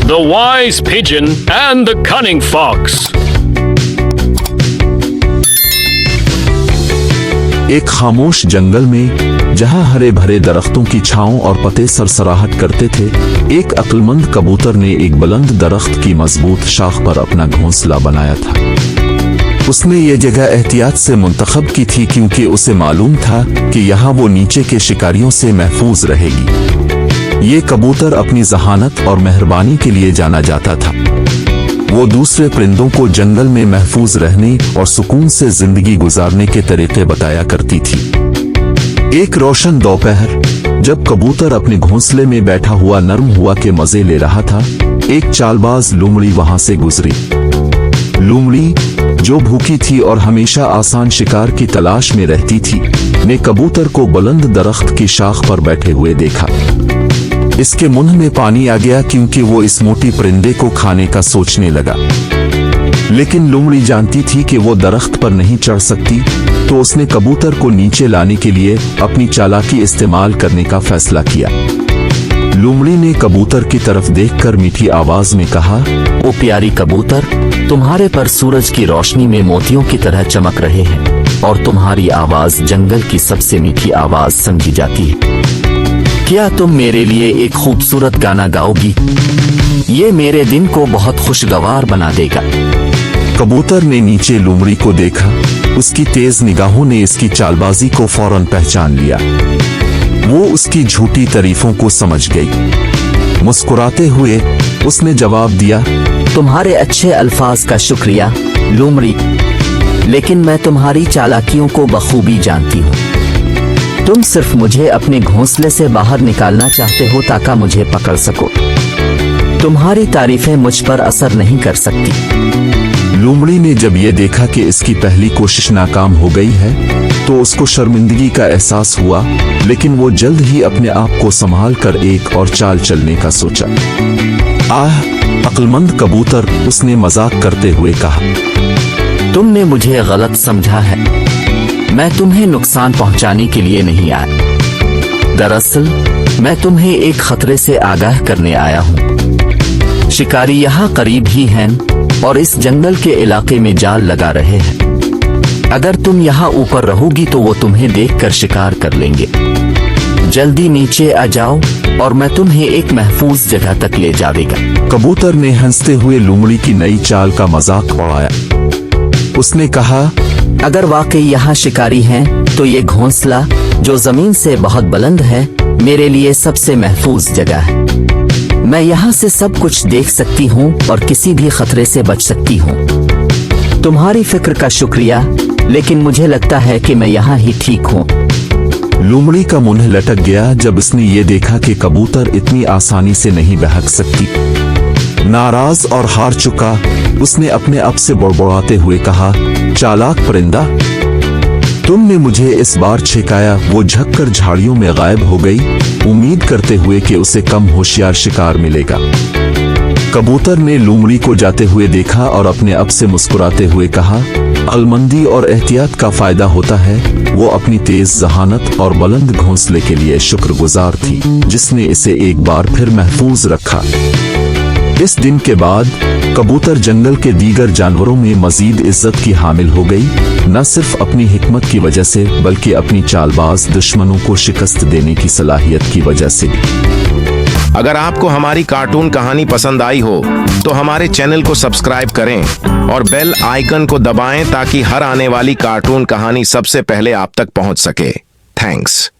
The Wise Pigeon and the Cunning Fox. एक खामोश जंगल में जहां हरे भरे दरख्तों की छांव और पत्ते सरसराहट करते थे, एक अक्लमंद कबूतर ने एक बुलंद दरख्त की मजबूत शाख पर अपना घोंसला बनाया था। उसने ये जगह एहतियात से मुंतखब की थी क्योंकि उसे मालूम था कि यहाँ वो नीचे के शिकारियों से महफूज रहेगी। ये कबूतर अपनी जहानत और मेहरबानी के लिए जाना जाता था। वो दूसरे परिंदों को जंगल में महफूज रहने और सुकून से जिंदगी गुजारने के तरीके बताया करती थी। एक रोशन दोपहर, जब कबूतर अपने घोंसले में बैठा हुआ नर्म हुआ के मजे ले रहा था, एक चालबाज लोमड़ी वहां से गुजरी। लोमड़ी, जो भूखी थी और हमेशा आसान शिकार की तलाश में रहती थी, ने कबूतर को बुलंद दरख्त की शाख पर बैठे हुए देखा। इसके मुंह में पानी आ गया क्योंकि वो इस मोटी परिंदे को खाने का सोचने लगा। लेकिन लोमड़ी जानती थी कि वो दरख्त पर नहीं चढ़ सकती, तो उसने कबूतर को नीचे लाने के लिए अपनी चालाकी इस्तेमाल करने का फैसला किया। लोमड़ी ने कबूतर की तरफ देखकर मीठी आवाज में कहा, ओ प्यारी कबूतर, तुम्हारे पर सूरज की रोशनी में मोतियों की तरह चमक रहे हैं और तुम्हारी आवाज जंगल की सबसे मीठी आवाज समझी जाती है। क्या तुम मेरे लिए एक खूबसूरत गाना गाओगी? ये मेरे दिन को बहुत खुशगवार बना देगा। कबूतर ने नीचे लोमड़ी को देखा। उसकी तेज निगाहों ने इसकी चालबाजी को फौरन पहचान लिया। वो उसकी झूठी तारीफों को समझ गई। मुस्कुराते हुए उसने जवाब दिया, तुम्हारे अच्छे अल्फाज का शुक्रिया लोमड़ी, लेकिन मैं तुम्हारी चालाकियों को बखूबी जानती हूँ। तुम सिर्फ मुझे अपने घोंसले से बाहर निकालना चाहते हो ताकि मुझे पकड़ सको। तुम्हारी तारीफें मुझ पर असर नहीं कर सकती। लोमड़ी ने जब ये देखा कि इसकी पहली कोशिश नाकाम हो गई है, तो उसको शर्मिंदगी का एहसास हुआ, लेकिन वो जल्द ही अपने आप को संभाल कर एक और चाल चलने का सोचा। आह अक्लमंद कबूतर, उसने मजाक करते हुए कहा, तुमने मुझे गलत समझा है। मैं तुम्हें नुकसान पहुंचाने के लिए नहीं आया। दरअसल मैं तुम्हें एक खतरे से आगाह करने आया हूँ। शिकारी यहाँ करीब ही हैं और इस जंगल के इलाके में जाल लगा रहे हैं। अगर तुम यहाँ ऊपर रहोगी तो वो तुम्हें देखकर शिकार कर लेंगे। जल्दी नीचे आ जाओ और मैं तुम्हें एक महफूज जगह तक ले जाऊंगा। कबूतर ने हंसते हुए लोमड़ी की नई चाल का मजाक उड़ाया। उसने कहा, अगर वाकई यहाँ शिकारी हैं, तो ये घोंसला जो जमीन से बहुत बुलंद है, मेरे लिए सबसे महफूज जगह है। मैं यहाँ से सब कुछ देख सकती हूँ और किसी भी खतरे से बच सकती हूँ। तुम्हारी फिक्र का शुक्रिया, लेकिन मुझे लगता है कि मैं यहाँ ही ठीक हूँ। लोमड़ी का मुंह लटक गया जब उसने ये देखा कि कबूतर इतनी आसानी से नहीं बहक सकती। नाराज और हार चुका, उसने अपने आप से बड़बड़ाते हुए कहा, चालाक परिंदा, तुमने मुझे इस बार छिकाया। वो झककर झाड़ियों में गायब हो गई, उम्मीद करते हुए कि उसे कम होशियार शिकार मिलेगा। कबूतर ने लोमड़ी को जाते हुए देखा और अपने आप से मुस्कुराते हुए कहा, अक्लमंदी और एहतियात का फायदा होता है। वो अपनी तेज जहानत और बुलंद घोंसले के लिए शुक्रगुजार थी, जिसने इसे एक बार फिर महफूज रखा। इस दिन के बाद कबूतर जंगल के दीगर जानवरों में मजीद इज्जत की हामिल हो गई, न सिर्फ अपनी हिकमत की वजह से, बल्कि अपनी चालबाज दुश्मनों को शिकस्त देने की सलाहियत की वजह से भी। अगर आपको हमारी कार्टून कहानी पसंद आई हो तो हमारे चैनल को सब्सक्राइब करें और बेल आइकन को दबाएं ताकि हर आने वाली कार्टून कहानी सबसे पहले आप तक पहुंच सके। थैंक्स।